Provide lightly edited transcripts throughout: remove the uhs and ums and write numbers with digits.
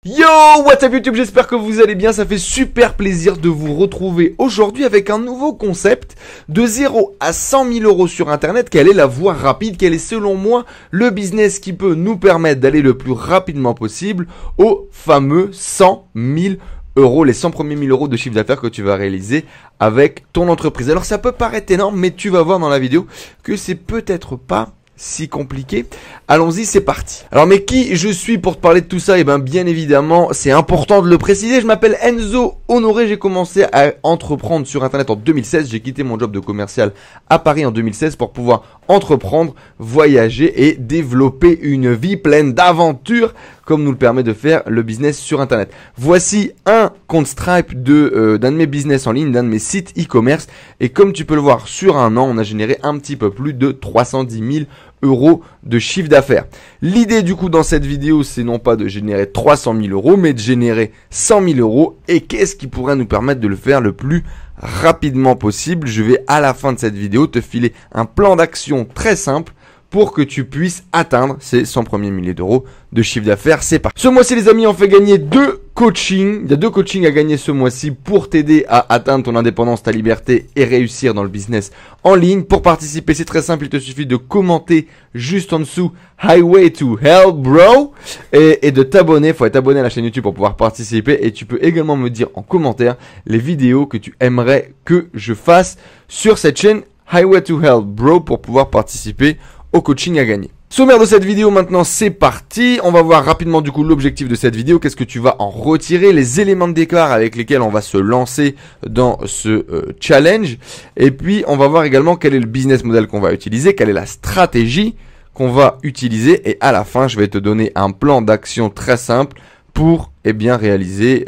Yo, what's up YouTube, j'espère que vous allez bien, ça fait super plaisir de vous retrouver aujourd'hui avec un nouveau concept de 0 à 100 000 euros sur internet. Quelle est la voie rapide, quel est selon moi le business qui peut nous permettre d'aller le plus rapidement possible au fameux 100 000 euros, les 100 premiers 1000 euros de chiffre d'affaires que tu vas réaliser avec ton entreprise. Alors ça peut paraître énorme, mais tu vas voir dans la vidéo que c'est peut-être pas si compliqué. Allons-y, c'est parti. Alors mais qui je suis pour te parler de tout ça? Et bien évidemment, c'est important de le préciser, je m'appelle Enzo Honoré, j'ai commencé à entreprendre sur internet en 2016, j'ai quitté mon job de commercial à Paris en 2016 pour pouvoir entreprendre, voyager et développer une vie pleine d'aventures comme nous le permet de faire le business sur internet. Voici un compte Stripe d'un de mes business en ligne, d'un de mes sites e-commerce, et comme tu peux le voir, sur un an, on a généré un petit peu plus de 310 000 euros de chiffre d'affaires. L'idée du coup dans cette vidéo, c'est non pas de générer 300 000 euros, mais de générer 100 000 euros. Et qu'est-ce qui pourrait nous permettre de le faire le plus rapidement possible? Je vais à la fin de cette vidéo te filer un plan d'action très simple pour que tu puisses atteindre ces 100 premiers milliers d'euros de chiffre d'affaires. C'est parti. Ce mois-ci les amis, on fait gagner 2 coachings. Il y a 2 coachings à gagner ce mois-ci pour t'aider à atteindre ton indépendance, ta liberté et réussir dans le business en ligne. Pour participer, c'est très simple, il te suffit de commenter juste en dessous Highway to Hell bro et de t'abonner. Il faut être abonné à la chaîne YouTube pour pouvoir participer, et tu peux également me dire en commentaire les vidéos que tu aimerais que je fasse sur cette chaîne Highway to Hell bro pour pouvoir participer au coaching à gagner. Sommaire de cette vidéo maintenant, c'est parti. On va voir rapidement du coup l'objectif de cette vidéo. Qu'est-ce que tu vas en retirer, les éléments de départ avec lesquels on va se lancer dans ce challenge. Et puis on va voir également quel est le business model qu'on va utiliser, quelle est la stratégie qu'on va utiliser. Et à la fin, je vais te donner un plan d'action très simple pour réaliser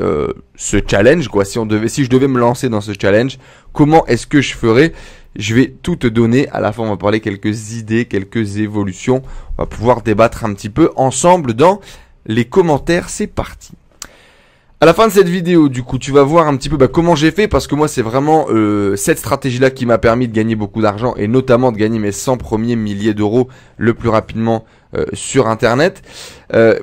ce challenge quoi. Si je devais me lancer dans ce challenge, comment est-ce que je ferais? Je vais tout te donner. À la fin, on va parler quelques idées, quelques évolutions. On va pouvoir débattre un petit peu ensemble dans les commentaires. C'est parti. À la fin de cette vidéo, du coup, tu vas voir un petit peu comment j'ai fait, parce que moi, c'est vraiment cette stratégie-là qui m'a permis de gagner beaucoup d'argent et notamment de gagner mes 100 premiers milliers d'euros le plus rapidement sur internet.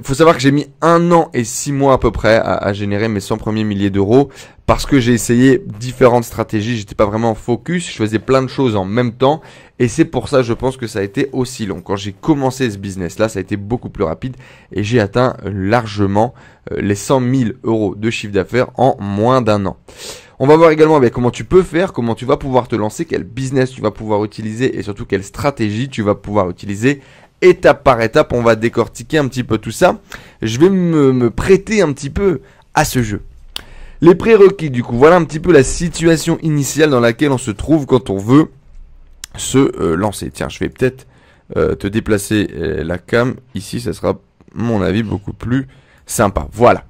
Faut savoir que j'ai mis 1 an et 6 mois à peu près à générer mes 100 premiers milliers d'euros, parce que j'ai essayé différentes stratégies, j'étais pas vraiment focus, je faisais plein de choses en même temps, et c'est pour ça je pense que ça a été aussi long. Quand j'ai commencé ce business là, ça a été beaucoup plus rapide et j'ai atteint largement les 100 000 euros de chiffre d'affaires en moins d'1 an. On va voir également comment tu peux faire, comment tu vas pouvoir te lancer, quel business tu vas pouvoir utiliser et surtout quelle stratégie tu vas pouvoir utiliser. Étape par étape, on va décortiquer un petit peu tout ça. Je vais me prêter un petit peu à ce jeu. Les prérequis, du coup, voilà un petit peu la situation initiale dans laquelle on se trouve quand on veut se lancer. Tiens, je vais peut-être te déplacer la cam. Ici, ça sera, à mon avis, beaucoup plus sympa. Voilà.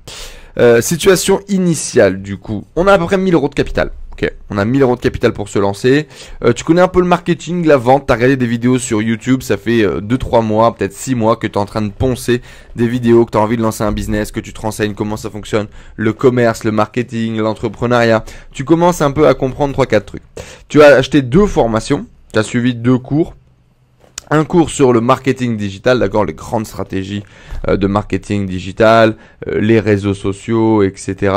Situation initiale, du coup. On a à peu près 1000 euros de capital. Ok, on a 1000 euros de capital pour se lancer. Tu connais un peu le marketing, la vente, tu as regardé des vidéos sur YouTube, ça fait 2-3 mois, peut-être 6 mois que tu es en train de poncer des vidéos, que tu as envie de lancer un business, que tu te renseignes comment ça fonctionne, le commerce, le marketing, l'entrepreneuriat. Tu commences un peu à comprendre 3-4 trucs. Tu as acheté 2 formations, tu as suivi 2 cours. Un cours sur le marketing digital, d'accord, les grandes stratégies de marketing digital, les réseaux sociaux, etc.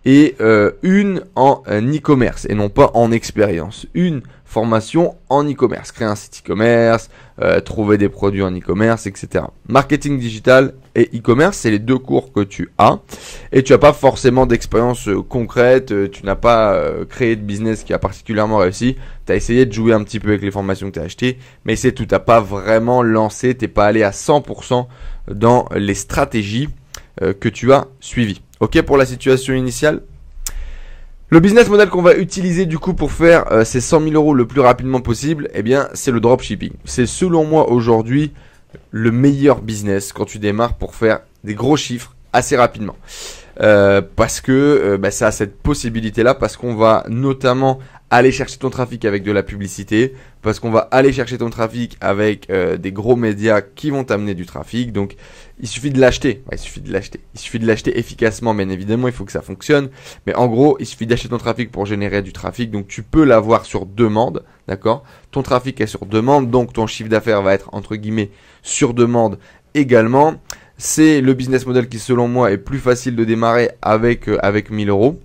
Et une en e-commerce et non pas en expérience. Une formation en e-commerce, créer un site e-commerce, trouver des produits en e-commerce, etc. Marketing digital et e-commerce, c'est les 2 cours que tu as. Et tu n'as pas forcément d'expérience concrète, tu n'as pas créé de business qui a particulièrement réussi. Tu as essayé de jouer un petit peu avec les formations que tu as achetées, mais c'est tout. Tu n'as pas vraiment lancé, tu n'es pas allé à 100% dans les stratégies que tu as suivies. Ok pour la situation initiale. Le business model qu'on va utiliser du coup pour faire ces 100 000 euros le plus rapidement possible, c'est le dropshipping. C'est selon moi aujourd'hui le meilleur business quand tu démarres pour faire des gros chiffres assez rapidement. Parce que ça a cette possibilité là, parce qu'on va notamment aller chercher ton trafic avec de la publicité, parce qu'on va aller chercher ton trafic avec des gros médias qui vont t'amener du trafic. Donc il suffit de l'acheter, il suffit de l'acheter efficacement, bien évidemment il faut que ça fonctionne, mais en gros il suffit d'acheter ton trafic pour générer du trafic. Donc tu peux l'avoir sur demande, d'accord, ton trafic est sur demande, donc ton chiffre d'affaires va être entre guillemets sur demande également. C'est le business model qui, selon moi, est plus facile de démarrer avec 1000 euros,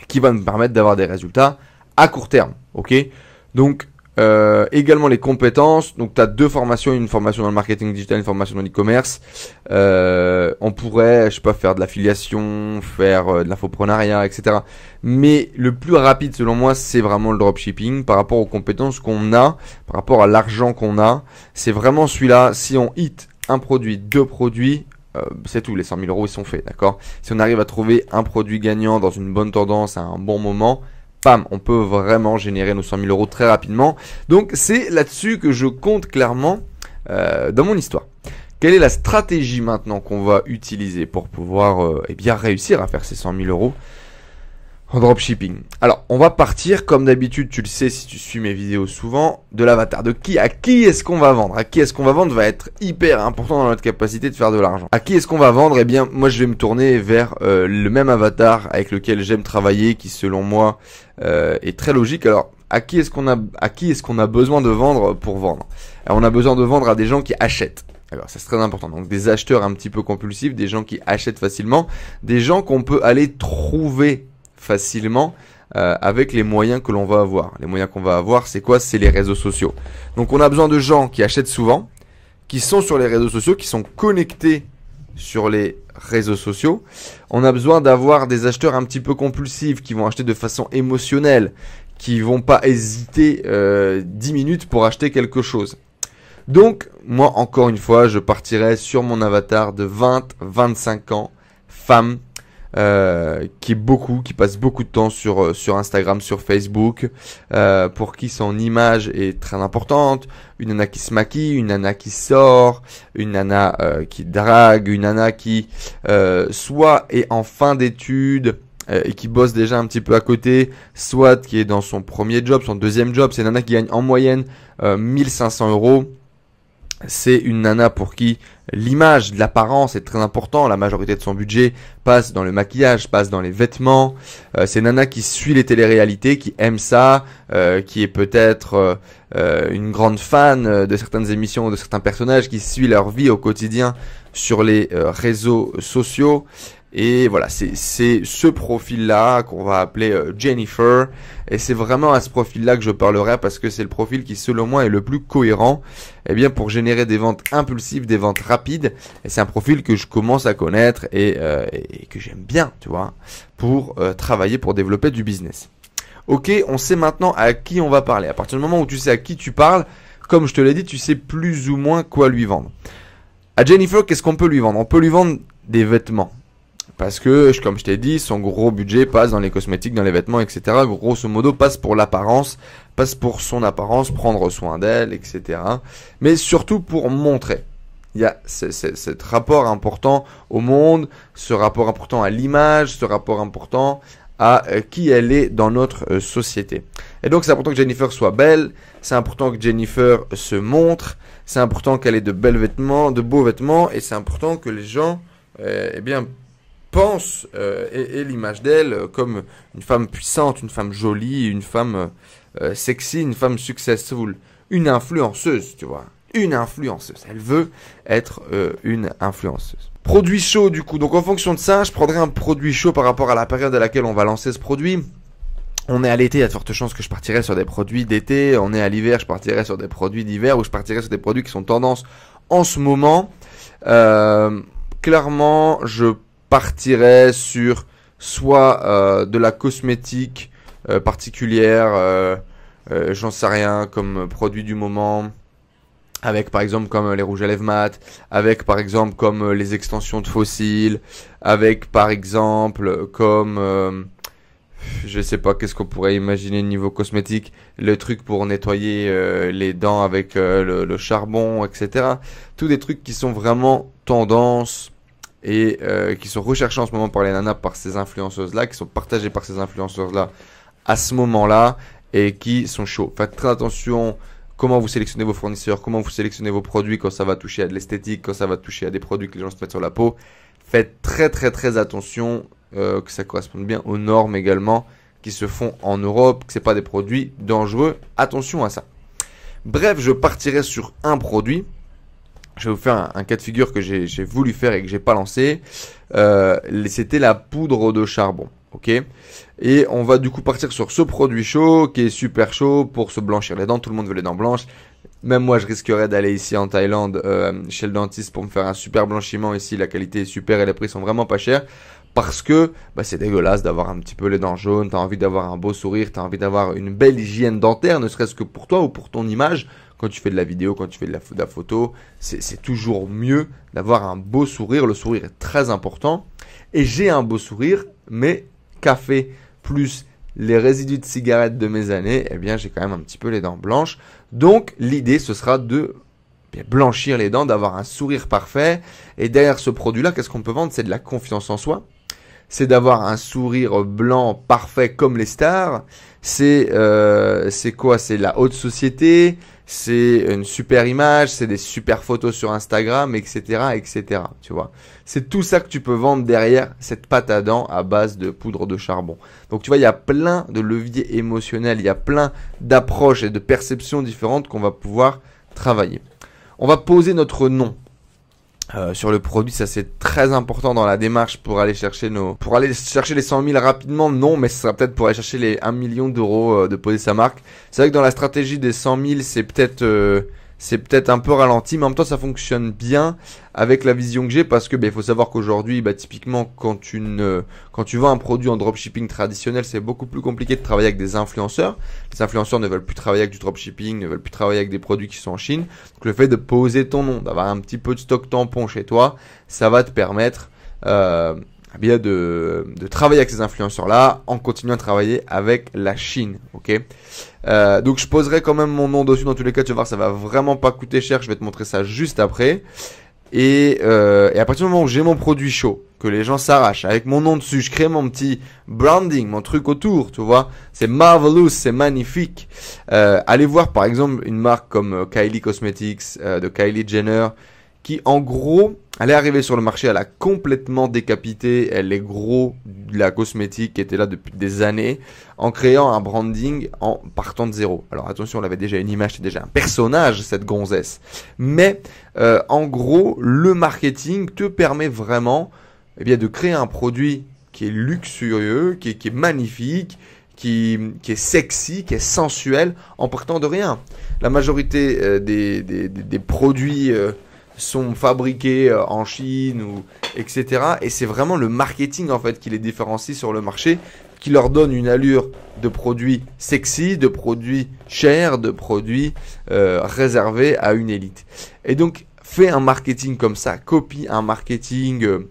qui va me permettre d'avoir des résultats à court terme. Ok. Donc, également les compétences. Donc, tu as deux formations, une formation dans le marketing digital, une formation dans l'e-commerce. On pourrait, je sais pas, faire de l'affiliation, faire de l'infoprenariat, etc. Mais le plus rapide, selon moi, c'est vraiment le dropshipping par rapport aux compétences qu'on a, par rapport à l'argent qu'on a. C'est vraiment celui-là. Si on hit un produit, deux produits, c'est tout. Les 100 000 euros, ils sont faits, d'accord? Si on arrive à trouver un produit gagnant dans une bonne tendance à un bon moment, bam, on peut vraiment générer nos 100 000 euros très rapidement. Donc, c'est là-dessus que je compte clairement dans mon histoire. Quelle est la stratégie maintenant qu'on va utiliser pour pouvoir eh bien réussir à faire ces 100 000 euros en dropshipping? Alors, on va partir comme d'habitude, tu le sais si tu suis mes vidéos souvent, de l'avatar. De qui, à qui est-ce qu'on va vendre? À qui est-ce qu'on va vendre va être hyper important dans notre capacité de faire de l'argent. À qui est-ce qu'on va vendre? Eh bien, moi, je vais me tourner vers le même avatar avec lequel j'aime travailler, qui selon moi est très logique. Alors, à qui est-ce qu'on a besoin de vendre pour vendre? Alors, on a besoin de vendre à des gens qui achètent. Alors, ça c'est très important. Donc, des acheteurs un petit peu compulsifs, des gens qui achètent facilement, des gens qu'on peut aller trouver facilement avec les moyens que l'on va avoir. Les moyens qu'on va avoir, c'est quoi? C'est les réseaux sociaux. Donc, on a besoin de gens qui achètent souvent, qui sont sur les réseaux sociaux, qui sont connectés sur les réseaux sociaux. On a besoin d'avoir des acheteurs un petit peu compulsifs, qui vont acheter de façon émotionnelle, qui vont pas hésiter 10 minutes pour acheter quelque chose. Donc, moi, encore une fois, je partirai sur mon avatar de 20-25 ans, femme, qui passe beaucoup de temps sur Instagram, sur Facebook, pour qui son image est très importante. Une nana qui se maquille, une nana qui sort, une nana qui drague, une nana qui soit est en fin d'études, et qui bosse déjà un petit peu à côté, soit qui est dans son premier job, son deuxième job. C'est une nana qui gagne en moyenne 1500 euros. C'est une nana pour qui l'image, l'apparence est très important. La majorité de son budget passe dans le maquillage, passe dans les vêtements. C'est une nana qui suit les téléréalités, qui aime ça, qui est peut-être une grande fan de certaines émissions, de certains personnages, qui suit leur vie au quotidien sur les réseaux sociaux. Et voilà, c'est ce profil-là qu'on va appeler Jennifer. Et c'est vraiment à ce profil-là que je parlerai parce que c'est le profil qui, selon moi, est le plus cohérent, eh bien, pour générer des ventes impulsives, des ventes rapides. Et c'est un profil que je commence à connaître et que j'aime bien, tu vois, pour travailler, pour développer du business. Ok, on sait maintenant à qui on va parler. À partir du moment où tu sais à qui tu parles, comme je te l'ai dit, tu sais plus ou moins quoi lui vendre. À Jennifer, qu'est-ce qu'on peut lui vendre? On peut lui vendre des vêtements. Parce que, comme je t'ai dit, son gros budget passe dans les cosmétiques, dans les vêtements, etc. Grosso modo, passe pour l'apparence, passe pour son apparence, prendre soin d'elle, etc. Mais surtout pour montrer. Il y a cet rapport important au monde, ce rapport important à l'image, ce rapport important à qui elle est dans notre société. Et donc, c'est important que Jennifer soit belle, c'est important que Jennifer se montre, c'est important qu'elle ait de belles vêtements, de beaux vêtements, et c'est important que les gens, eh bien, pense et l'image d'elle comme une femme puissante, une femme jolie, une femme sexy, une femme successful, une influenceuse, tu vois, une influenceuse. Elle veut être une influenceuse. Produit chaud du coup. Donc en fonction de ça, je prendrai un produit chaud par rapport à la période à laquelle on va lancer ce produit. On est à l'été, il y a de fortes chances que je partirai sur des produits d'été. On est à l'hiver, je partirai sur des produits d'hiver ou je partirai sur des produits qui sont tendance en ce moment. Clairement, je partirais sur soit de la cosmétique particulière, j'en sais rien, comme produit du moment, avec par exemple comme les rouges à lèvres mat, avec par exemple comme les extensions de fossiles, avec par exemple comme je sais pas qu'est-ce qu'on pourrait imaginer niveau cosmétique, le truc pour nettoyer les dents avec le charbon, etc. Tous des trucs qui sont vraiment tendance et qui sont recherchés en ce moment par les nanas, par ces influenceuses-là, qui sont partagés par ces influenceuses-là à ce moment-là et qui sont chauds. Faites très attention comment vous sélectionnez vos fournisseurs, comment vous sélectionnez vos produits quand ça va toucher à de l'esthétique, quand ça va toucher à des produits que les gens se mettent sur la peau. Faites très attention que ça corresponde bien aux normes également qui se font en Europe, que ce n'est pas des produits dangereux. Attention à ça. Bref, je partirai sur un produit je vais vous faire un cas de figure que j'ai voulu faire et que j'ai pas lancé. C'était la poudre de charbon. Ok, et on va du coup partir sur ce produit chaud qui est super chaud pour se blanchir les dents. Tout le monde veut les dents blanches. Même moi, je risquerais d'aller ici en Thaïlande chez le dentiste pour me faire un super blanchiment. Ici, la qualité est super et les prix sont vraiment pas chers. Parce que c'est dégueulasse d'avoir un petit peu les dents jaunes. T'as envie d'avoir un beau sourire, t'as envie d'avoir une belle hygiène dentaire, ne serait-ce que pour toi ou pour ton image. Quand tu fais de la vidéo, quand tu fais de la photo, c'est toujours mieux d'avoir un beau sourire. Le sourire est très important. Et j'ai un beau sourire, mais café plus les résidus de cigarettes de mes années, eh bien j'ai quand même un petit peu les dents blanches. Donc l'idée ce sera de blanchir les dents, d'avoir un sourire parfait. Et derrière ce produit-là, qu'est-ce qu'on peut vendre? C'est de la confiance en soi. C'est d'avoir un sourire blanc parfait comme les stars. C'est quoi? C'est la haute société. C'est une super image, c'est des super photos sur Instagram, etc., etc. Tu vois, c'est tout ça que tu peux vendre derrière cette pâte à dents à base de poudre de charbon. Donc tu vois, il y a plein de leviers émotionnels, il y a plein d'approches et de perceptions différentes qu'on va pouvoir travailler. On va poser notre nom sur le produit, ça c'est très important dans la démarche pour aller chercher les 100 000 rapidement. Non, mais ce sera peut-être pour aller chercher les 1 million d'euros de poser sa marque. C'est vrai que dans la stratégie des 100 000, c'est peut-être un peu ralenti, mais en même temps ça fonctionne bien avec la vision que j'ai parce que il faut savoir qu'aujourd'hui, typiquement quand tu vends un produit en dropshipping traditionnel, c'est beaucoup plus compliqué de travailler avec des influenceurs. Les influenceurs ne veulent plus travailler avec du dropshipping, ne veulent plus travailler avec des produits qui sont en Chine. Donc le fait de poser ton nom, d'avoir un petit peu de stock tampon chez toi, ça va te permettre de travailler avec ces influenceurs-là en continuant à travailler avec la Chine. Ok. Donc je poserai quand même mon nom dessus. Dans tous les cas, tu vas voir, ça va vraiment pas coûter cher. Je vais te montrer ça juste après. Et à partir du moment où j'ai mon produit chaud, que les gens s'arrachent avec mon nom dessus, je crée mon petit branding, mon truc autour, tu vois. C'est marvelous, c'est magnifique. Allez voir par exemple une marque comme Kylie Cosmetics de Kylie Jenner, qui en gros, elle est arrivée sur le marché, elle a complètement décapité les gros de la cosmétique qui étaient là depuis des années, en créant un branding en partant de zéro. Alors attention, elle avait déjà une image, c'est déjà un personnage, cette gonzesse. Mais en gros, le marketing te permet vraiment de créer un produit qui est luxurieux, qui est magnifique, qui est sexy, qui est sensuel, en partant de rien. La majorité des produits sont fabriqués en Chine ou etc. Et c'est vraiment le marketing en fait qui les différencie sur le marché, qui leur donne une allure de produits sexy, de produits chers, de produits réservés à une élite. Et donc fais un marketing comme ça, copie un marketing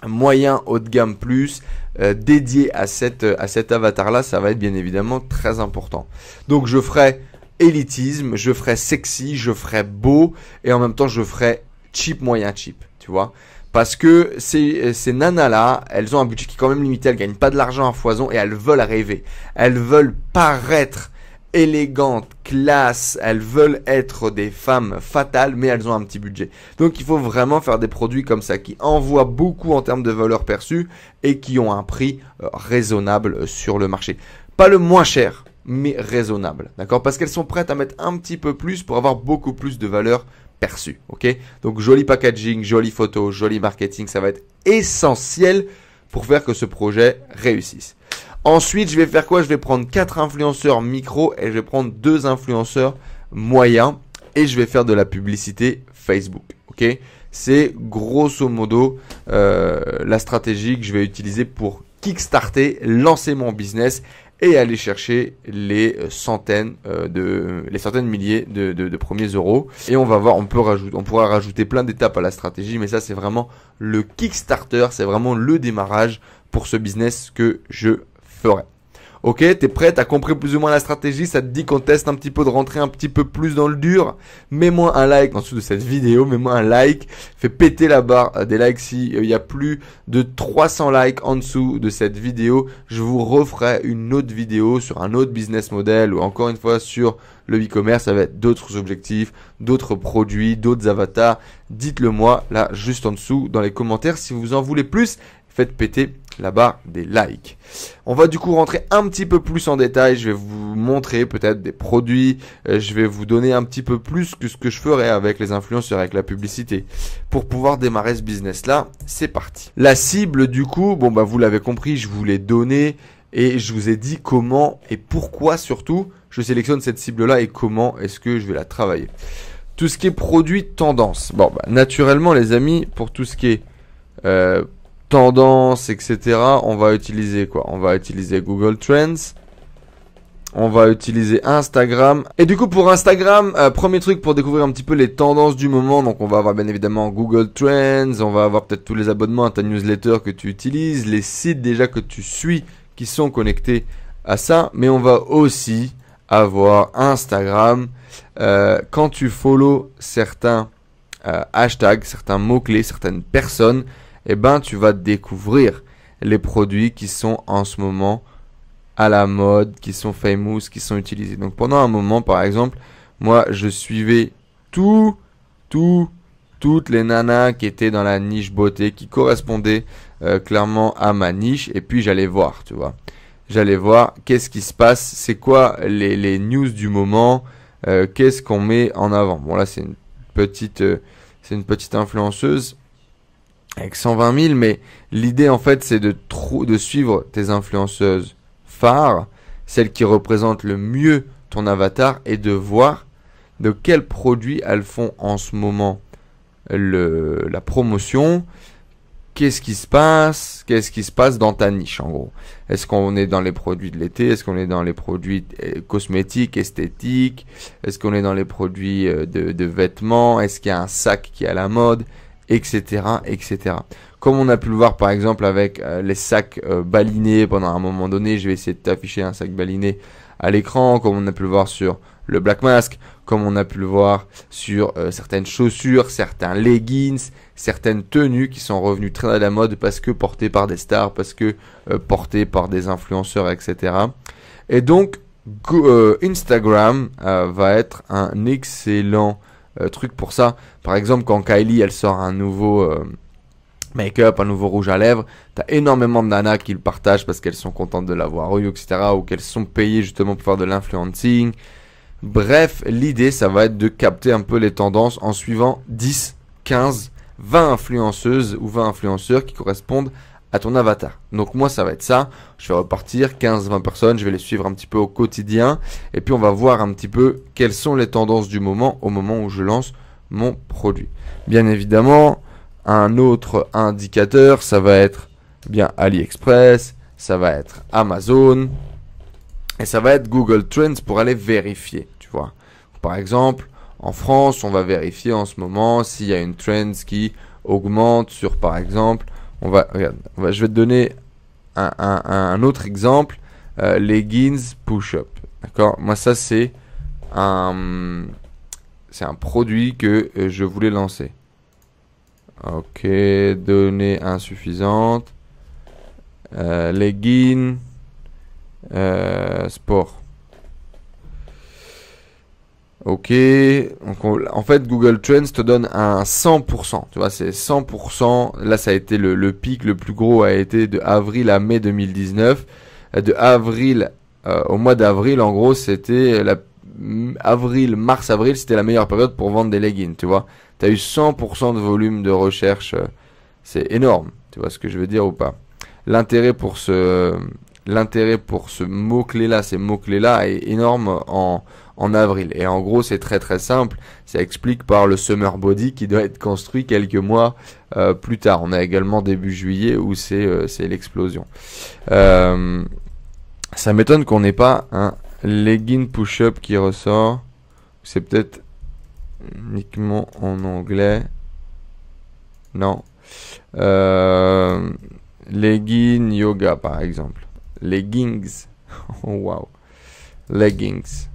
moyen haut de gamme plus dédié à cet avatar là, ça va être bien évidemment très important. Donc je ferai élitisme, je ferai sexy, je ferai beau et en même temps je ferai cheap, moyen cheap, tu vois. Parce que ces nanas-là, elles ont un budget qui est quand même limité, elles gagnent pas de l'argent à foison et elles veulent rêver. Elles veulent paraître élégantes, classe, elles veulent être des femmes fatales, mais elles ont un petit budget. Donc il faut vraiment faire des produits comme ça qui envoient beaucoup en termes de valeur perçue et qui ont un prix raisonnable sur le marché. Pas le moins cher, mais raisonnable, d'accord? Parce qu'elles sont prêtes à mettre un petit peu plus pour avoir beaucoup plus de valeur perçue, ok? Donc joli packaging, jolie photo, joli marketing, ça va être essentiel pour faire que ce projet réussisse. Ensuite, je vais faire quoi? Je vais prendre 4 influenceurs micro et je vais prendre 2 influenceurs moyens et je vais faire de la publicité Facebook, ok? C'est grosso modo la stratégie que je vais utiliser pour kickstarter, lancer mon business et aller chercher les centaines de milliers de premiers euros. Et on va voir, on pourra rajouter plein d'étapes à la stratégie, mais ça c'est vraiment le Kickstarter, c'est vraiment le démarrage pour ce business que je ferai. Ok, t'es prêt, t'as compris plus ou moins la stratégie, ça te dit qu'on teste un petit peu, de rentrer un petit peu plus dans le dur? Mets-moi un like en dessous de cette vidéo, mets-moi un like, fais péter la barre des likes. Si il y a plus de 300 likes en dessous de cette vidéo, je vous referai une autre vidéo sur un autre business model ou encore une fois sur le e-commerce avec d'autres objectifs, d'autres produits, d'autres avatars. Dites-le moi là juste en dessous dans les commentaires si vous en voulez plus. Faites péter la barre des likes. On va du coup rentrer un petit peu plus en détail. Je vais vous montrer peut-être des produits. Je vais vous donner un petit peu plus que ce que je ferais avec les influenceurs, avec la publicité. Pour pouvoir démarrer ce business-là, c'est parti. La cible du coup, bon bah vous l'avez compris, je vous l'ai donné et je vous ai dit comment et pourquoi surtout je sélectionne cette cible-là et comment est-ce que je vais la travailler. Tout ce qui est produit tendance. Bon bah naturellement les amis, pour tout ce qui est tendance, etc. On va utiliser quoi? On va utiliser Google Trends. On va utiliser Instagram. Et du coup, pour Instagram, premier truc pour découvrir un petit peu les tendances du moment. Donc, on va avoir bien évidemment Google Trends. On va avoir peut-être tous les abonnements à ta newsletter que tu utilises. Les sites déjà que tu suis qui sont connectés à ça. Mais on va aussi avoir Instagram. Quand tu follow certains hashtags, certains mots-clés, certaines personnes, eh ben, tu vas découvrir les produits qui sont en ce moment à la mode, qui sont famous, qui sont utilisés. Donc, pendant un moment, par exemple, moi, je suivais toutes les nanas qui étaient dans la niche beauté, qui correspondaient clairement à ma niche. Et puis, j'allais voir, tu vois. J'allais voir qu'est-ce qui se passe, c'est quoi les news du moment, qu'est-ce qu'on met en avant. Bon, là, c'est une petite influenceuse avec 120 000, mais l'idée en fait c'est de suivre tes influenceuses phares, celles qui représentent le mieux ton avatar, et de voir de quels produits elles font en ce moment la promotion, qu'est-ce qui se passe dans ta niche en gros. Est-ce qu'on est dans les produits de l'été, est-ce qu'on est dans les produits cosmétiques, esthétiques, est-ce qu'on est dans les produits de vêtements, est-ce qu'il y a un sac qui est à la mode, etc., etc. Comme on a pu le voir par exemple avec les sacs balinés pendant un moment donné, je vais essayer de t'afficher un sac baliné à l'écran, comme on a pu le voir sur le Black Mask, comme on a pu le voir sur certaines chaussures, certains leggings, certaines tenues qui sont revenues très à la mode parce que portées par des stars, parce que portées par des influenceurs, etc. Et donc Instagram va être un excellent truc pour ça. Par exemple, quand Kylie elle sort un nouveau make-up, un nouveau rouge à lèvres, t'as énormément de nanas qui le partagent parce qu'elles sont contentes de l'avoir eu, etc. ou qu'elles sont payées justement pour faire de l'influencing. Bref, l'idée ça va être de capter un peu les tendances en suivant 10, 15, 20 influenceuses ou 20 influenceurs qui correspondent à ton avatar. Donc moi ça va être ça, je vais repartir 15-20 personnes, je vais les suivre un petit peu au quotidien et puis on va voir un petit peu quelles sont les tendances du moment au moment où je lance mon produit. Bien évidemment, un autre indicateur, ça va être bien AliExpress, ça va être Amazon et ça va être Google Trends pour aller vérifier, tu vois. Par exemple, en France, on va vérifier en ce moment s'il y a une trend qui augmente sur par exemple, je vais te donner un autre exemple, leggings push-up. D'accord? Moi, ça, c'est un produit que je voulais lancer. Ok, données insuffisantes. Leggings sport. Ok, donc en fait Google Trends te donne un 100%, tu vois, c'est 100%, là ça a été le pic le plus gros a été de avril à mai 2019, de avril au mois d'avril en gros c'était mars-avril c'était la meilleure période pour vendre des leggings, tu vois, tu as eu 100% de volume de recherche, c'est énorme, tu vois ce que je veux dire ou pas. L'intérêt pour ce mot-clé là, ces mots-clés là est énorme en avril. Et en gros, c'est très très simple. Ça explique par le summer body qui doit être construit quelques mois plus tard. On a également début juillet où c'est l'explosion. Ça m'étonne qu'on n'ait pas un legging push-up qui ressort. C'est peut-être uniquement en anglais. Non. Legging yoga par exemple. Leggings. Oh wow. Leggings.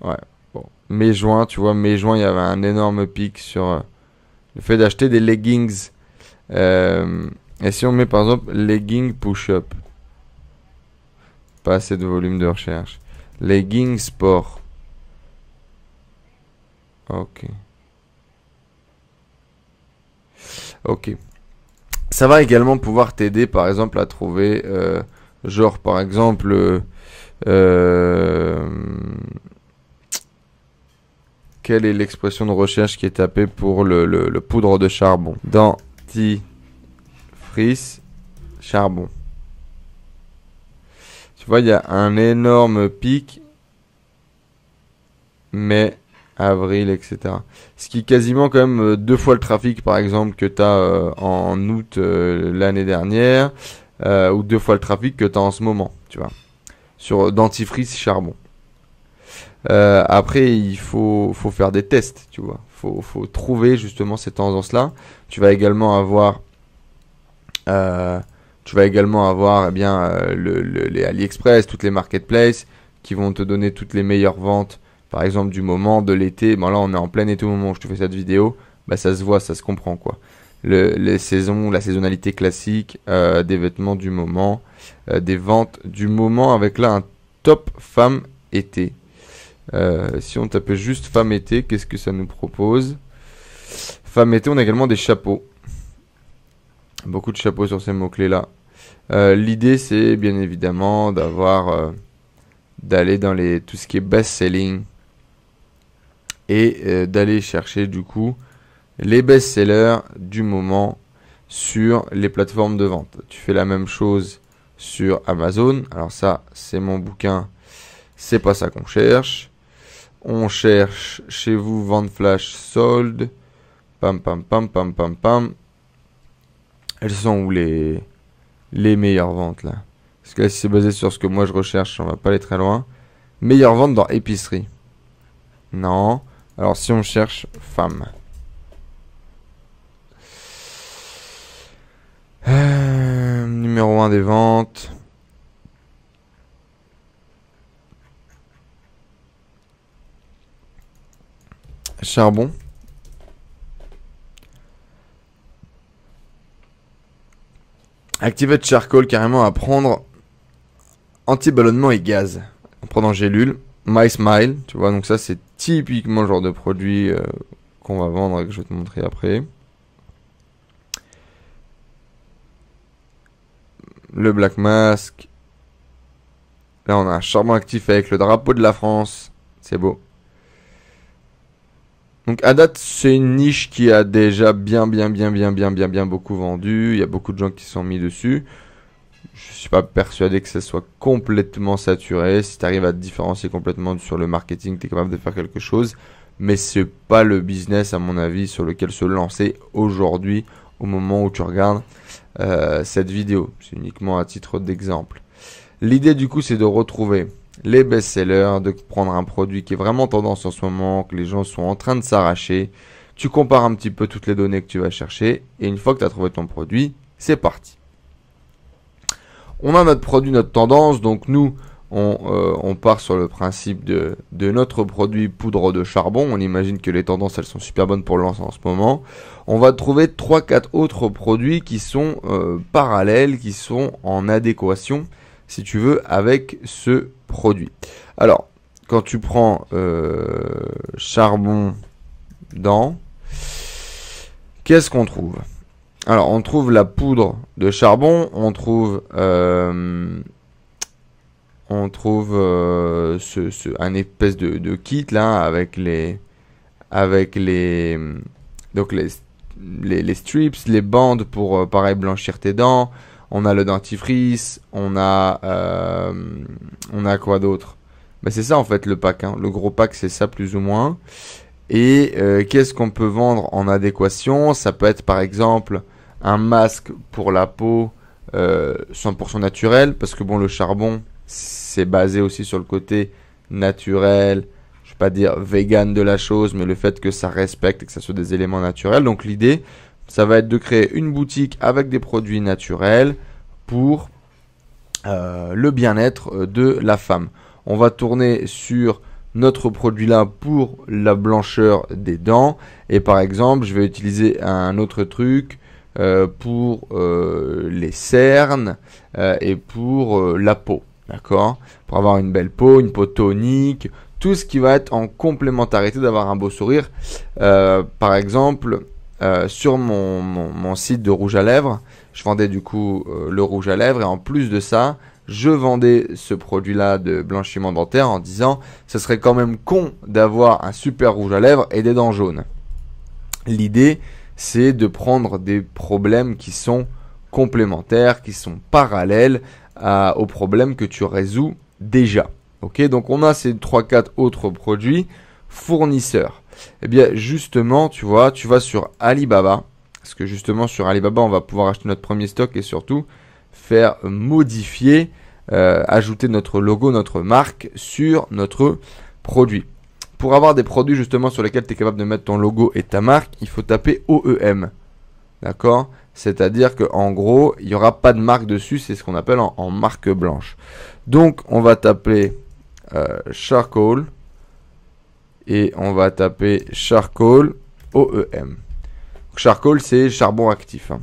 Ouais, bon. Mai-juin, tu vois, mai-juin, il y avait un énorme pic sur le fait d'acheter des leggings. Et si on met par exemple legging push-up, pas assez de volume de recherche. Legging sport. Ok. Ok. Ça va également pouvoir t'aider par exemple à trouver, genre par exemple, quelle est l'expression de recherche qui est tapée pour le poudre de charbon? Dentifrice charbon. Tu vois, il y a un énorme pic, mai, avril, etc. Ce qui est quasiment quand même 2 fois le trafic, par exemple, que tu as en août l'année dernière, ou 2 fois le trafic que tu as en ce moment, tu vois, sur dentifrice charbon. Après, il faut faire des tests, tu vois. Faut trouver justement ces tendances-là. Tu vas également avoir eh bien, les AliExpress, toutes les marketplaces qui vont te donner toutes les meilleures ventes, par exemple du moment, de l'été. Bon là, on est en plein été au moment où je te fais cette vidéo. Bah ça se voit, ça se comprend quoi. Les saisons, la saisonnalité classique des vêtements du moment, des ventes du moment avec là un top femme été. Si on tapait juste femme été, qu'est-ce que ça nous propose? Femme été, on a également des chapeaux. Beaucoup de chapeaux sur ces mots-clés là. L'idée c'est bien évidemment d'aller dans tout ce qui est best-selling et d'aller chercher du coup les best-sellers du moment sur les plateformes de vente. Tu fais la même chose sur Amazon. Alors ça, c'est mon bouquin. C'est pas ça qu'on cherche. On cherche chez vous vente flash solde. Pam pam pam pam pam pam. Elles sont où les meilleures ventes là? Parce que là, si c'est basé sur ce que moi je recherche, on va pas aller très loin. Meilleures ventes dans épicerie. Non. Alors si on cherche femme. Numéro 1 des ventes. Charbon. Activate charcoal carrément à prendre anti-ballonnement et gaz. En prenant gélule. My Smile, tu vois, donc ça c'est typiquement le genre de produit qu'on va vendre et que je vais te montrer après. Le Black Mask. Là on a un charbon actif avec le drapeau de la France. C'est beau. Donc à date c'est une niche qui a déjà bien beaucoup vendu. Il y a beaucoup de gens qui se sont mis dessus. Je suis pas persuadé que ça soit complètement saturé. Si tu arrives à te différencier complètement sur le marketing, tu es capable de faire quelque chose. Mais c'est pas le business à mon avis sur lequel se lancer aujourd'hui au moment où tu regardes cette vidéo. C'est uniquement à titre d'exemple. L'idée du coup c'est de retrouver les best-sellers, de prendre un produit qui est vraiment tendance en ce moment, que les gens sont en train de s'arracher. Tu compares un petit peu toutes les données que tu vas chercher et une fois que tu as trouvé ton produit, c'est parti. On a notre produit, notre tendance, donc nous, on part sur le principe de notre produit poudre de charbon. On imagine que les tendances, elles sont super bonnes pour le lancer en ce moment. On va trouver 3-4 autres produits qui sont parallèles, qui sont en adéquation, si tu veux, avec ce produit. Alors, quand tu prends charbon dans, qu'est-ce qu'on trouve ? Alors, on trouve la poudre de charbon, on trouve un espèce de kit là avec les strips, les bandes pour pareil blanchir tes dents. On a le dentifrice, on a quoi d'autre? Ben c'est ça en fait le pack, hein. Le gros pack c'est ça plus ou moins. Et qu'est-ce qu'on peut vendre en adéquation? Ça peut être par exemple un masque pour la peau 100% naturel, parce que bon, le charbon c'est basé aussi sur le côté naturel, je vais pas dire vegan de la chose, mais le fait que ça respecte et que ça soit des éléments naturels. Donc l'idée, ça va être de créer une boutique avec des produits naturels pour le bien-être de la femme. On va tourner sur notre produit là pour la blancheur des dents, et par exemple je vais utiliser un autre truc pour les cernes et pour la peau, d'accord, pour avoir une belle peau, une peau tonique, tout ce qui va être en complémentarité d'avoir un beau sourire. Par exemple sur mon site de rouge à lèvres, Je vendais du coup le rouge à lèvres et en plus de ça, je vendais ce produit-là de blanchiment dentaire en disant ce serait quand même con d'avoir un super rouge à lèvres et des dents jaunes. L'idée, c'est de prendre des problèmes qui sont complémentaires, qui sont parallèles aux problèmes que tu résous déjà. Ok, donc on a ces 3-4 autres produits fournisseurs. Eh bien, justement, tu vois, tu vas sur Alibaba, parce que justement sur Alibaba, on va pouvoir acheter notre premier stock et surtout faire modifier, ajouter notre logo, notre marque sur notre produit. Pour avoir des produits justement sur lesquels tu es capable de mettre ton logo et ta marque, il faut taper OEM. D'accord? C'est-à-dire qu'en gros, il n'y aura pas de marque dessus, c'est ce qu'on appelle en marque blanche. Donc, on va taper Charcoal et on va taper Charcoal OEM. Charcoal, c'est charbon actif. Hein.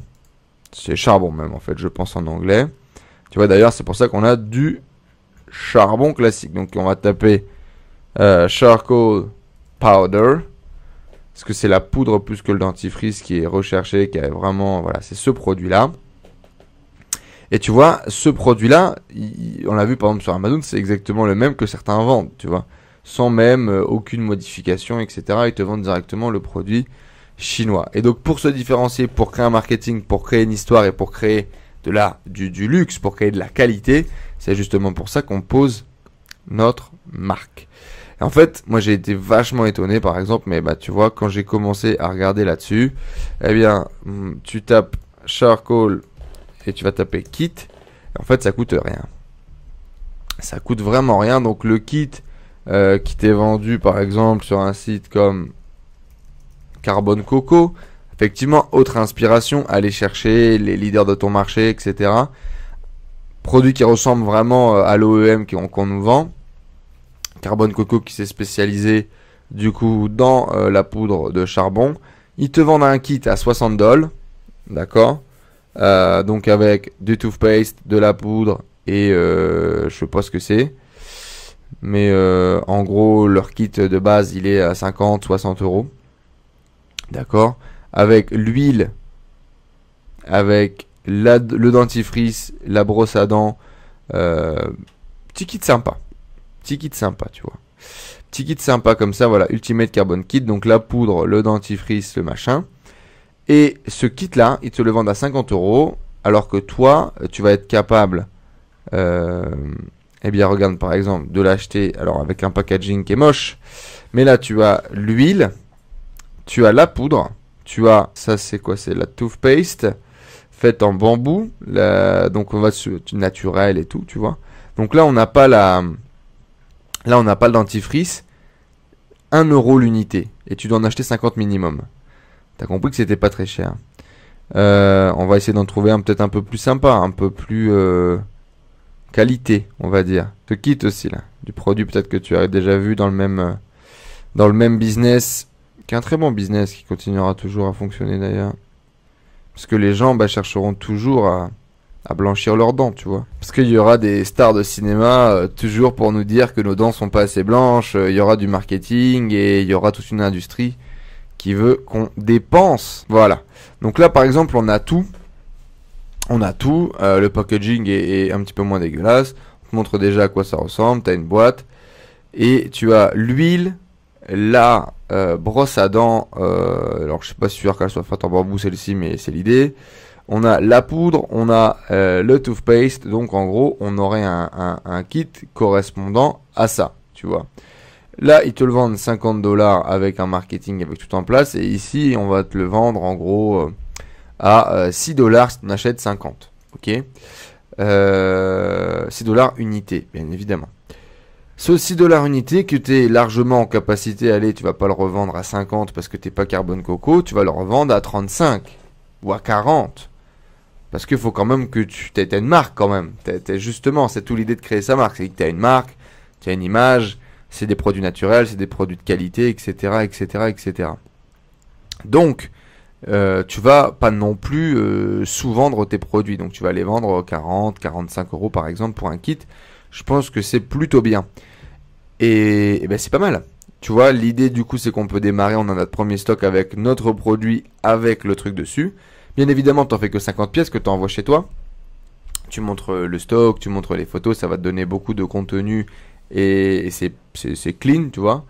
C'est charbon même, en fait, je pense en anglais. Tu vois, d'ailleurs, c'est pour ça qu'on a du charbon classique. Donc, on va taper Charcoal Powder. Parce que c'est la poudre plus que le dentifrice qui est recherché, qui est vraiment, voilà, c'est ce produit-là. Et tu vois, ce produit-là, on l'a vu par exemple sur Amazon, c'est exactement le même que certains vendent, tu vois. Sans même aucune modification, etc. Ils te vendent directement le produit chinois. Et donc pour se différencier, pour créer un marketing, pour créer une histoire et pour créer du luxe, pour créer de la qualité, c'est justement pour ça qu'on pose notre marque. Et en fait, moi j'ai été vachement étonné par exemple, mais bah tu vois, quand j'ai commencé à regarder là-dessus, eh bien, tu tapes Charcoal et tu vas taper kit, et en fait ça coûte rien. Ça coûte vraiment rien, donc le kit qui t'est vendu par exemple sur un site comme Carbone Coco, effectivement, autre inspiration, aller chercher les leaders de ton marché, etc. Produit qui ressemble vraiment à l'OEM qu'on nous vend. Carbone Coco qui s'est spécialisé du coup dans la poudre de charbon. Ils te vendent un kit à $60, d'accord, donc avec du toothpaste, de la poudre et je sais pas ce que c'est, mais en gros leur kit de base il est à 50-60 euros, d'accord, avec l'huile, avec le dentifrice, la brosse à dents, petit kit sympa. Petit kit sympa, tu vois. Petit kit sympa comme ça, voilà, Ultimate Carbon Kit, donc la poudre, le dentifrice, le machin. Et ce kit-là, ils te le vendent à 50 euros, alors que toi, tu vas être capable, eh bien, regarde par exemple, de l'acheter, alors avec un packaging qui est moche, mais là, tu as l'huile, tu as la poudre, tu as, ça c'est quoi? C'est la toothpaste, faite en bambou, donc on va sur du naturel et tout, tu vois. Donc là, on n'a pas Là, on n'a pas le dentifrice. 1 euro l'unité. Et tu dois en acheter 50 minimum. T'as compris que c'était pas très cher. On va essayer d'en trouver un peut-être un peu plus sympa. Un peu plus qualité, on va dire. Ce kit aussi, là. Du produit peut-être que tu as déjà vu dans le même business. Qui est un très bon business qui continuera toujours à fonctionner d'ailleurs. Parce que les gens chercheront toujours à blanchir leurs dents, tu vois. Parce qu'il y aura des stars de cinéma toujours pour nous dire que nos dents sont pas assez blanches, il y aura du marketing et il y aura toute une industrie qui veut qu'on dépense. Voilà. Donc là, par exemple, on a tout. Le packaging est un petit peu moins dégueulasse. On te montre déjà à quoi ça ressemble. Tu as une boîte. Et tu as l'huile, la brosse à dents. Alors, je suis pas sûr qu'elle soit faite en bambou celle-ci, mais c'est l'idée. On a la poudre, on a le toothpaste, donc en gros, on aurait un kit correspondant à ça, tu vois. Là, ils te le vendent 50 $, avec un marketing, avec tout en place, et ici, on va te le vendre en gros à 6 $ si tu en achètes 50, ok, 6 $ unité, bien évidemment. Ce 6 $ unité que tu es largement en capacité, allez, tu vas pas le revendre à 50 parce que t'es pas Carbone Coco, tu vas le revendre à 35 ou à 40. Parce qu'il faut quand même que tu aies une marque quand même. Justement, c'est toute l'idée de créer sa marque. C'est que tu as une marque, tu as une image, c'est des produits naturels, c'est des produits de qualité, etc. etc., etc. Donc, tu vas pas non plus sous-vendre tes produits. Donc, tu vas les vendre 40, 45 euros par exemple pour un kit. Je pense que c'est plutôt bien. Et ben, c'est pas mal. Tu vois, l'idée du coup, c'est qu'on peut démarrer. On a notre premier stock avec notre produit, avec le truc dessus. Bien évidemment, t'en fais que 50 pièces que tu envoies chez toi. Tu montres le stock, tu montres les photos, ça va te donner beaucoup de contenu et c'est clean, tu vois.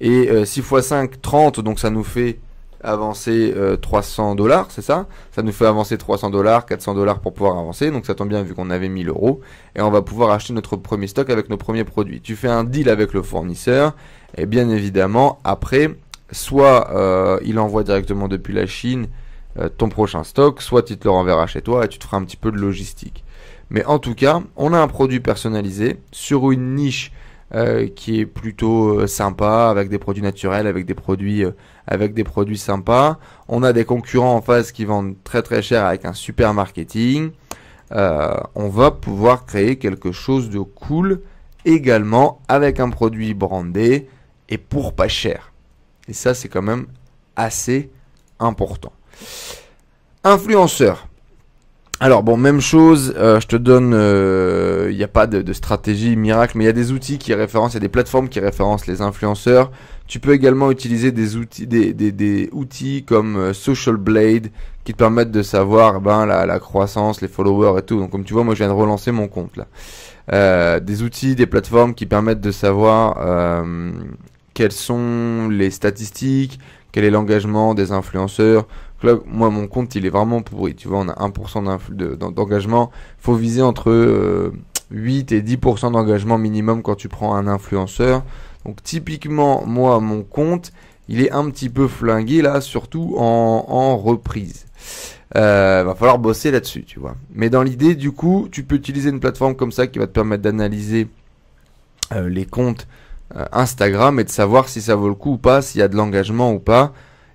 Et 6 x 5, 30, donc ça nous fait avancer 300 $, c'est ça? Ça nous fait avancer 300 $, 400 $ pour pouvoir avancer, donc ça tombe bien vu qu'on avait 1000 €. Et on va pouvoir acheter notre premier stock avec nos premiers produits. Tu fais un deal avec le fournisseur, et bien évidemment, après, soit il envoie directement depuis la Chine ton prochain stock, soit il te le renverra chez toi et tu te feras un petit peu de logistique. Mais en tout cas, on a un produit personnalisé sur une niche qui est plutôt sympa, avec des produits naturels, avec des produits sympas. On a des concurrents en face qui vendent très très cher avec un super marketing. On va pouvoir créer quelque chose de cool également avec un produit brandé et pour pas cher. Et ça, c'est quand même assez important. Influenceur. Alors bon, même chose, je te donne, il n'y a pas de stratégie miracle, mais il y a des outils qui référencent, il y a des plateformes qui référencent les influenceurs. Tu peux également utiliser des outils, des outils comme Social Blade qui te permettent de savoir la croissance, les followers et tout. Donc comme tu vois, moi je viens de relancer mon compte là. Des outils, des plateformes qui permettent de savoir quelles sont les statistiques, quel est l'engagement des influenceurs. Là, moi, mon compte, il est vraiment pourri. Tu vois, on a 1% d'engagement. Il faut viser entre 8 et 10% d'engagement minimum quand tu prends un influenceur. Donc, typiquement, moi, mon compte, il est un petit peu flingué, là, surtout en reprise. Va falloir bosser là-dessus, tu vois. Mais dans l'idée, du coup, tu peux utiliser une plateforme comme ça qui va te permettre d'analyser les comptes Instagram et de savoir si ça vaut le coup ou pas, s'il y a de l'engagement ou pas.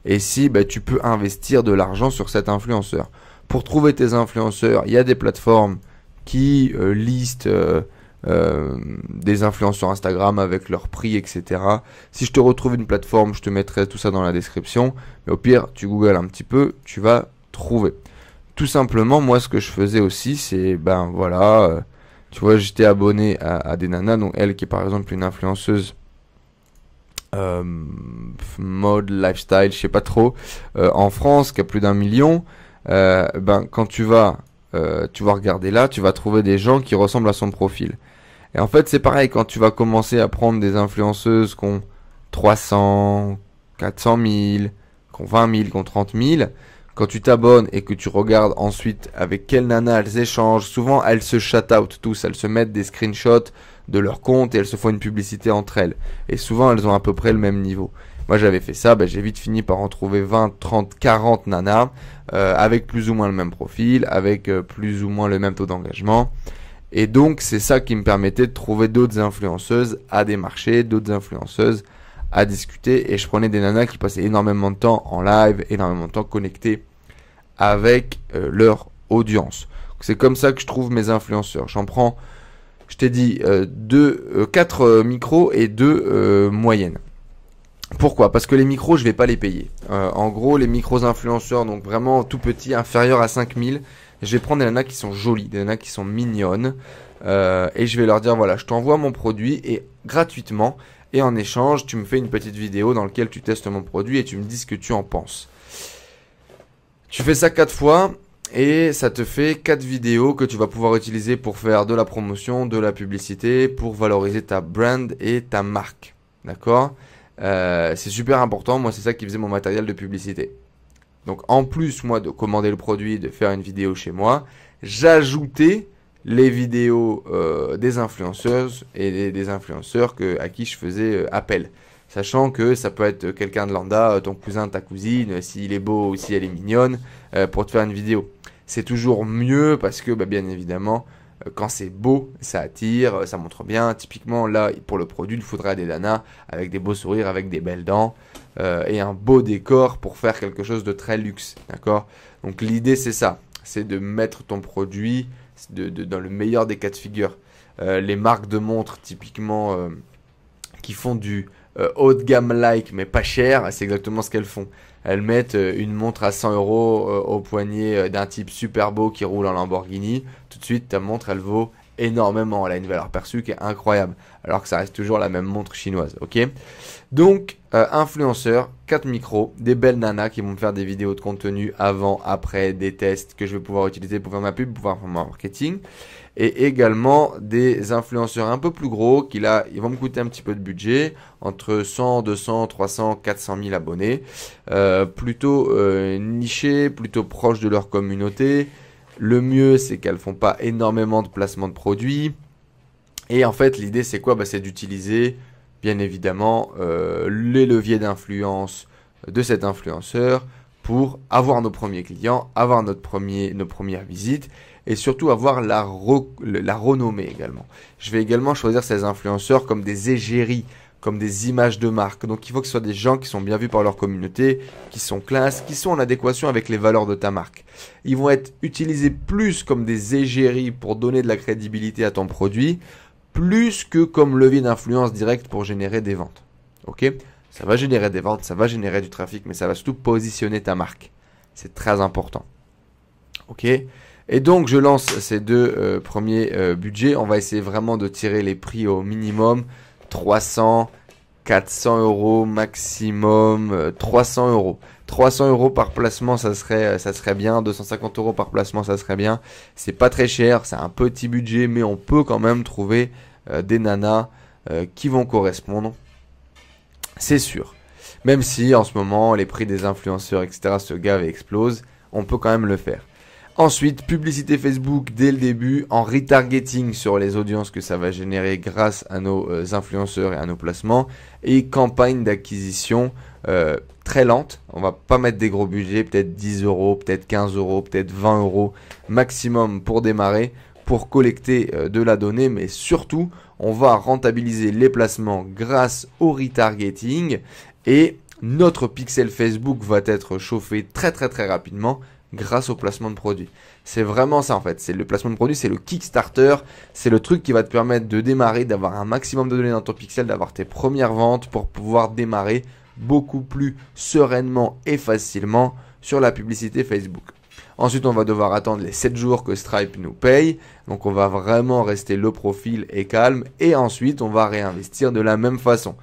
Et si tu peux investir de l'argent sur cet influenceur. Pour trouver tes influenceurs, il y a des plateformes qui listent des influenceurs Instagram avec leur prix, etc. Si je te retrouve une plateforme, je te mettrai tout ça dans la description. Mais au pire, tu googles un petit peu, tu vas trouver. Tout simplement, moi, ce que je faisais aussi, c'est, tu vois, j'étais abonné à des nanas. Donc, elle qui est par exemple une influenceuse mode, lifestyle, je sais pas trop, en France, qui a plus d'1 million, quand tu vas regarder là, tu vas trouver des gens qui ressemblent à son profil. Et en fait, c'est pareil, quand tu vas commencer à prendre des influenceuses qui ont 300, 400 000, qui ont 20 000, qui ont 30 000, quand tu t'abonnes et que tu regardes ensuite avec quelle nana elles échangent, souvent elles se shout out tous, elles se mettent des screenshots de leur compte et elles se font une publicité entre elles. Et souvent elles ont à peu près le même niveau. Moi j'avais fait ça, j'ai vite fini par en trouver 20, 30, 40 nanas avec plus ou moins le même profil, avec plus ou moins le même taux d'engagement. Et donc c'est ça qui me permettait de trouver d'autres influenceuses à démarcher, d'autres influenceuses à discuter. Et je prenais des nanas qui passaient énormément de temps en live, énormément de temps connectées avec leur audience. C'est comme ça que je trouve mes influenceurs. J'en prends, je t'ai dit, 4 micros et 2 moyennes. Pourquoi? Parce que les micros, je vais pas les payer. En gros, les micros influenceurs, donc vraiment tout petits, inférieurs à 5000, je vais prendre des nanas qui sont jolies, des nanas qui sont mignonnes, et je vais leur dire, voilà, je t'envoie mon produit et gratuitement, et en échange, tu me fais une petite vidéo dans laquelle tu testes mon produit et tu me dis ce que tu en penses. Tu fais ça 4 fois. Et ça te fait 4 vidéos que tu vas pouvoir utiliser pour faire de la promotion, de la publicité, pour valoriser ta brand et ta marque. D'accord? C'est super important. Moi, c'est ça qui faisait mon matériel de publicité. Donc, en plus, moi, de commander le produit, de faire une vidéo chez moi, j'ajoutais les vidéos des influenceuses et des influenceurs à qui je faisais appel. Sachant que ça peut être quelqu'un de lambda, ton cousin, ta cousine, s'il est beau ou si elle est mignonne, pour te faire une vidéo. C'est toujours mieux parce que, bien évidemment, quand c'est beau, ça attire, ça montre bien. Typiquement, là, pour le produit, il faudrait des nanas avec des beaux sourires, avec des belles dents et un beau décor pour faire quelque chose de très luxe. D'accord? Donc, l'idée, c'est ça. C'est de mettre ton produit dans le meilleur des cas de figure. Les marques de montres, typiquement, qui font du haut de gamme like mais pas cher, c'est exactement ce qu'elles font. Elles mettent une montre à 100 € au poignet d'un type super beau qui roule en Lamborghini. Tout de suite ta montre elle vaut énormément. Elle a une valeur perçue qui est incroyable, alors que ça reste toujours la même montre chinoise, ok? Donc, influenceur, 4 micros, des belles nanas qui vont me faire des vidéos de contenu avant, après, des tests que je vais pouvoir utiliser pour faire ma pub, pour faire mon marketing. Et également des influenceurs un peu plus gros qui là, ils vont me coûter un petit peu de budget, entre 100, 200, 300, 400 000 abonnés. Plutôt nichés, plutôt proches de leur communauté. Le mieux, c'est qu'elles font pas énormément de placements de produits. Et en fait, l'idée, c'est quoi? C'est d'utiliser, bien évidemment, les leviers d'influence de cet influenceur pour avoir nos premiers clients, avoir nos premières visites et surtout avoir la renommée également. Je vais également choisir ces influenceurs comme des égéries, comme des images de marque. Donc il faut que ce soit des gens qui sont bien vus par leur communauté, qui sont classe, qui sont en adéquation avec les valeurs de ta marque. Ils vont être utilisés plus comme des égéries pour donner de la crédibilité à ton produit, plus que comme levier d'influence direct pour générer des ventes. Ok? Ça va générer des ventes, ça va générer du trafic, mais ça va surtout positionner ta marque. C'est très important. Ok? Et donc, je lance ces deux premiers budgets. On va essayer vraiment de tirer les prix au minimum. 300, 400 euros maximum, 300 euros. 300 euros par placement, ça serait bien. 250 euros par placement, ça serait bien. C'est pas très cher, c'est un petit budget, mais on peut quand même trouver des nanas qui vont correspondre. C'est sûr. Même si en ce moment, les prix des influenceurs, etc. se gavent et explosent, on peut quand même le faire. Ensuite, publicité Facebook dès le début, en retargeting sur les audiences que ça va générer grâce à nos influenceurs et à nos placements. Et campagne d'acquisition très lente. On va pas mettre des gros budgets, peut-être 10 euros, peut-être 15 euros, peut-être 20 euros maximum pour démarrer, pour collecter de la donnée. Mais surtout, on va rentabiliser les placements grâce au retargeting. Et notre pixel Facebook va être chauffé très rapidement grâce au placement de produits. C'est vraiment ça en fait. C'est le placement de produits, c'est le Kickstarter. C'est le truc qui va te permettre de démarrer, d'avoir un maximum de données dans ton pixel, d'avoir tes premières ventes pour pouvoir démarrer beaucoup plus sereinement et facilement sur la publicité Facebook. Ensuite, on va devoir attendre les 7 jours que Stripe nous paye. Donc, on va vraiment rester low profil et calme. Et ensuite, on va réinvestir de la même façon.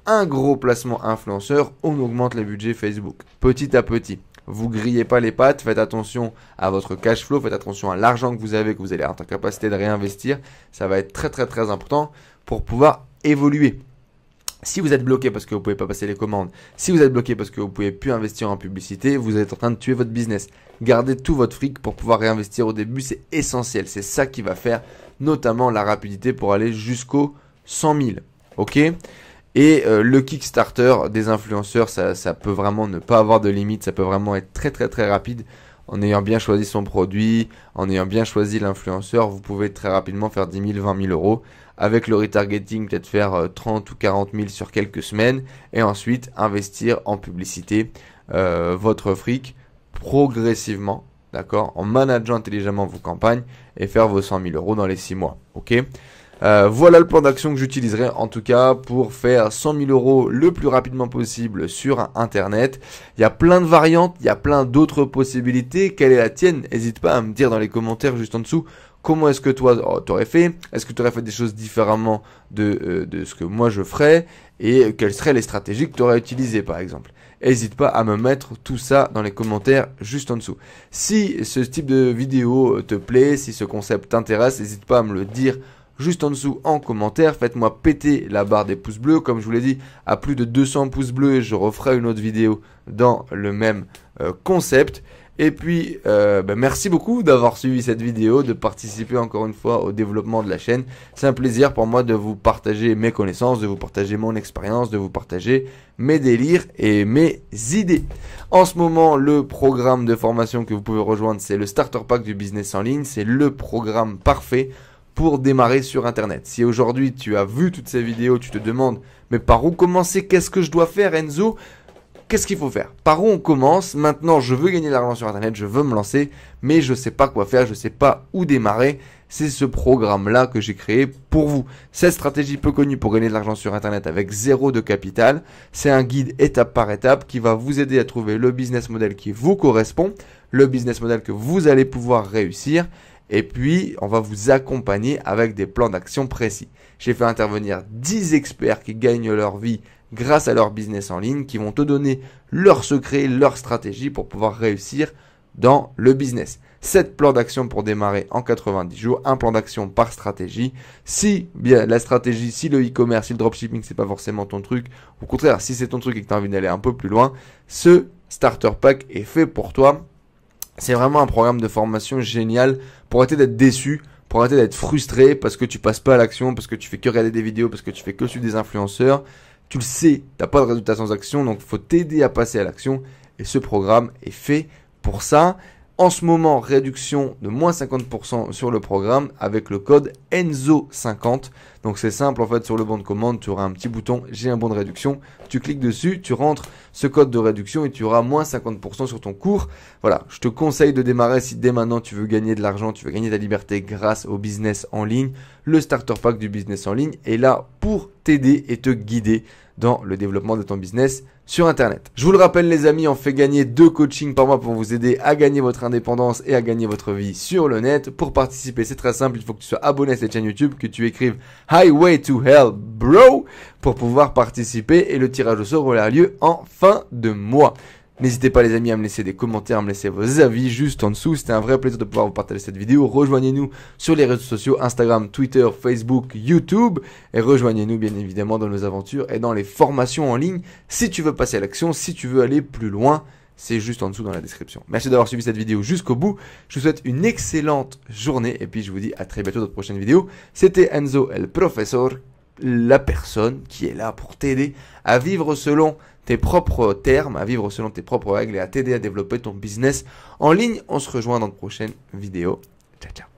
Un gros placement influenceur, on augmente les budgets Facebook petit à petit. Vous grillez pas les pattes, faites attention à votre cash flow, faites attention à l'argent que vous avez, que vous allez être en capacité de réinvestir. Ça va être très important pour pouvoir évoluer. Si vous êtes bloqué parce que vous pouvez pas passer les commandes, si vous êtes bloqué parce que vous pouvez plus investir en publicité, vous êtes en train de tuer votre business. Gardez tout votre fric pour pouvoir réinvestir au début, c'est essentiel. C'est ça qui va faire notamment la rapidité pour aller jusqu'aux 100 000. Ok ? Et le Kickstarter des influenceurs, ça peut vraiment ne pas avoir de limite, ça peut vraiment être très rapide. En ayant bien choisi son produit, en ayant bien choisi l'influenceur, vous pouvez très rapidement faire 10 000, 20 000 euros. Avec le retargeting, peut-être faire 30 ou 40 000 sur quelques semaines. Et ensuite, investir en publicité votre fric progressivement, d'accord, en manageant intelligemment vos campagnes et faire vos 100 000 euros dans les 6 mois, ok. Voilà le plan d'action que j'utiliserai en tout cas pour faire 100 000 euros le plus rapidement possible sur Internet. Il y a plein de variantes, il y a plein d'autres possibilités. Quelle est la tienne? N'hésite pas à me dire dans les commentaires juste en dessous comment est-ce que toi t'aurais fait. Est-ce que tu aurais fait des choses différemment de ce que moi je ferais? Et quelles seraient les stratégies que tu aurais utilisées par exemple? N'hésite pas à me mettre tout ça dans les commentaires juste en dessous. Si ce type de vidéo te plaît, si ce concept t'intéresse, n'hésite pas à me le dire juste en dessous en commentaire. Faites-moi péter la barre des pouces bleus. Comme je vous l'ai dit, à plus de 200 pouces bleus, je referai une autre vidéo dans le même concept. Et puis, merci beaucoup d'avoir suivi cette vidéo, de participer encore une fois au développement de la chaîne. C'est un plaisir pour moi de vous partager mes connaissances, de vous partager mon expérience, de vous partager mes délires et mes idées. En ce moment, le programme de formation que vous pouvez rejoindre, c'est le Starter Pack du business en ligne. C'est le programme parfait pour démarrer sur Internet. Si aujourd'hui tu as vu toutes ces vidéos, tu te demandes mais par où commencer, qu'est-ce que je dois faire Enzo? Qu'est-ce qu'il faut faire? Par où on commence? Maintenant je veux gagner de l'argent sur Internet, je veux me lancer, mais je ne sais pas quoi faire, je ne sais pas où démarrer. C'est ce programme-là que j'ai créé pour vous. Cette stratégie peu connue pour gagner de l'argent sur Internet avec zéro de capital. C'est un guide étape par étape qui va vous aider à trouver le business model qui vous correspond, le business model que vous allez pouvoir réussir. Et puis, on va vous accompagner avec des plans d'action précis. J'ai fait intervenir 10 experts qui gagnent leur vie grâce à leur business en ligne, qui vont te donner leurs secrets, leurs stratégies pour pouvoir réussir dans le business. 7 plans d'action pour démarrer en 90 jours, un plan d'action par stratégie. Si bien la stratégie, si le e-commerce, si le dropshipping, c'est pas forcément ton truc, au contraire, si c'est ton truc et que tu as envie d'aller un peu plus loin, ce starter pack est fait pour toi. C'est vraiment un programme de formation génial pour arrêter d'être déçu, pour arrêter d'être frustré parce que tu passes pas à l'action, parce que tu fais que regarder des vidéos, parce que tu fais que suivre des influenceurs. Tu le sais, t'as pas de résultat sans action, donc il faut t'aider à passer à l'action. Et ce programme est fait pour ça. En ce moment, réduction de moins 50% sur le programme avec le code ENZO50. Donc c'est simple, en fait, sur le bon de commande, tu auras un petit bouton « J'ai un bon de réduction ». Tu cliques dessus, tu rentres ce code de réduction et tu auras moins 50% sur ton cours. Voilà, je te conseille de démarrer si dès maintenant tu veux gagner de l'argent, tu veux gagner ta liberté grâce au business en ligne. Le starter pack du business en ligne est là pour t'aider et te guider dans le développement de ton business sur Internet. Je vous le rappelle les amis, on fait gagner 2 coachings par mois pour vous aider à gagner votre indépendance et à gagner votre vie sur le net. Pour participer, c'est très simple, il faut que tu sois abonné à cette chaîne YouTube, que tu écrives Highway to Hell Bro pour pouvoir participer et le tirage au sort aura lieu en fin de mois. N'hésitez pas les amis à me laisser des commentaires, à me laisser vos avis juste en dessous. C'était un vrai plaisir de pouvoir vous partager cette vidéo. Rejoignez-nous sur les réseaux sociaux, Instagram, Twitter, Facebook, YouTube. Et rejoignez-nous bien évidemment dans nos aventures et dans les formations en ligne. Si tu veux passer à l'action, si tu veux aller plus loin, c'est juste en dessous dans la description. Merci d'avoir suivi cette vidéo jusqu'au bout. Je vous souhaite une excellente journée et puis je vous dis à très bientôt dans de prochaines vidéos. C'était Enzo el Professor, la personne qui est là pour t'aider à vivre selon tes propres termes, à vivre selon tes propres règles et à t'aider à développer ton business en ligne. On se rejoint dans de prochaines vidéos. Ciao, ciao.